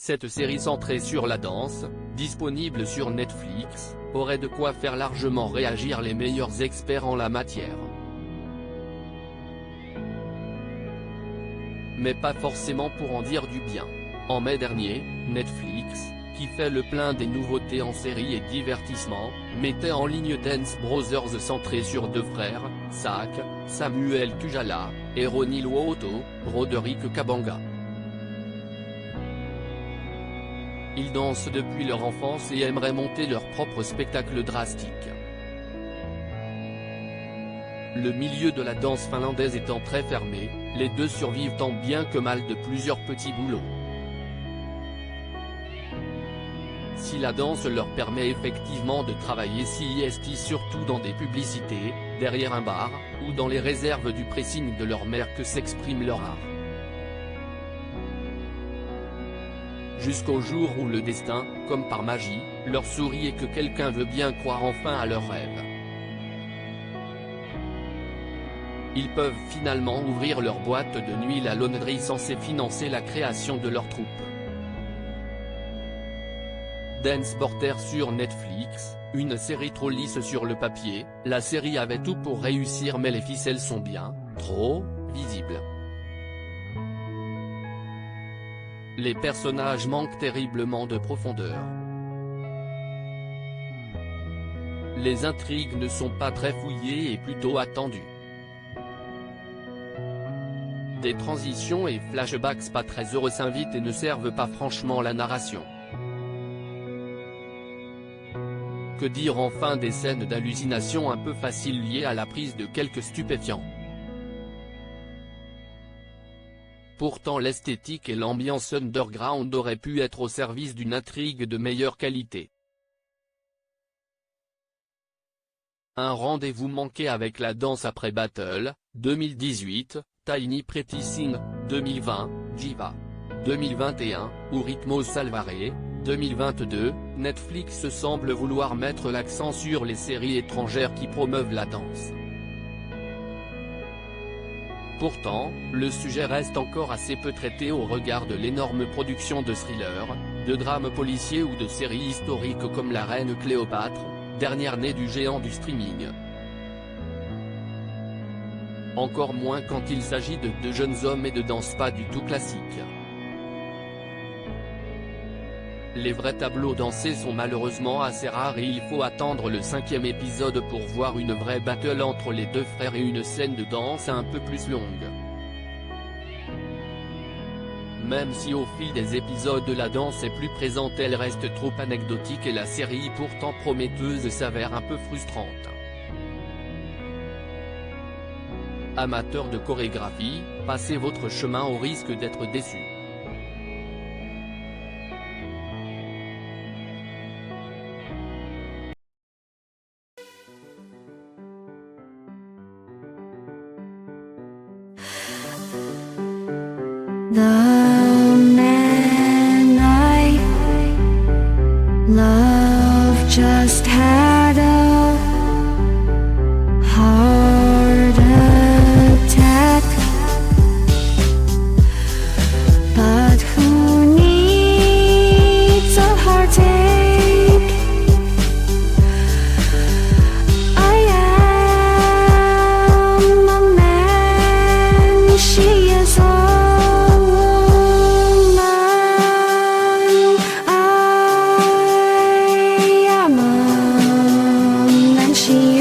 Cette série centrée sur la danse, disponible sur Netflix, aurait de quoi faire largement réagir les meilleurs experts en la matière. Mais pas forcément pour en dire du bien. En mai dernier, Netflix, qui fait le plein des nouveautés en séries et divertissement, mettait en ligne Dance Brothers centré sur deux frères, Sak, Samuel Kujala, et Ronnie Lwoto, Roderick Kabanga. Ils dansent depuis leur enfance et aimeraient monter leur propre spectacle drastique. Le milieu de la danse finlandaise étant très fermé, les deux survivent tant bien que mal de plusieurs petits boulots. Si la danse leur permet effectivement de travailler surtout dans des publicités, derrière un bar, ou dans les réserves du pressing de leur mère que s'exprime leur art. Jusqu'au jour où le destin, comme par magie, leur sourit et que quelqu'un veut bien croire enfin à leurs rêves. Ils peuvent finalement ouvrir leur boîte de nuit La Launderie censée financer la création de leur troupe. Dance Brothers sur Netflix, une série trop lisse sur le papier, la série avait tout pour réussir mais les ficelles sont bien, trop, visibles. Les personnages manquent terriblement de profondeur. Les intrigues ne sont pas très fouillées et plutôt attendues. Des transitions et flashbacks pas très heureux s'invitent et ne servent pas franchement la narration. Que dire enfin des scènes d'hallucination un peu faciles liées à la prise de quelques stupéfiants. Pourtant l'esthétique et l'ambiance underground auraient pu être au service d'une intrigue de meilleure qualité. Un rendez-vous manqué avec la danse après Battle, 2018, Tiny Pretty 2020, Jiva. 2021, ou Ritmo Salvare, 2022, Netflix semble vouloir mettre l'accent sur les séries étrangères qui promeuvent la danse. Pourtant, le sujet reste encore assez peu traité au regard de l'énorme production de thrillers, de drames policiers ou de séries historiques comme La Reine Cléopâtre, dernière née du géant du streaming. Encore moins quand il s'agit de deux jeunes hommes et de danse pas du tout classiques. Les vrais tableaux dansés sont malheureusement assez rares et il faut attendre le 5e épisode pour voir une vraie battle entre les deux frères et une scène de danse un peu plus longue. Même si au fil des épisodes la danse est plus présente, elle reste trop anecdotique et la série pourtant prometteuse s'avère un peu frustrante. Amateurs de chorégraphie, passez votre chemin au risque d'être déçus. The man I love just had a heart attack, but who needs a heartache? I am a man, she is a she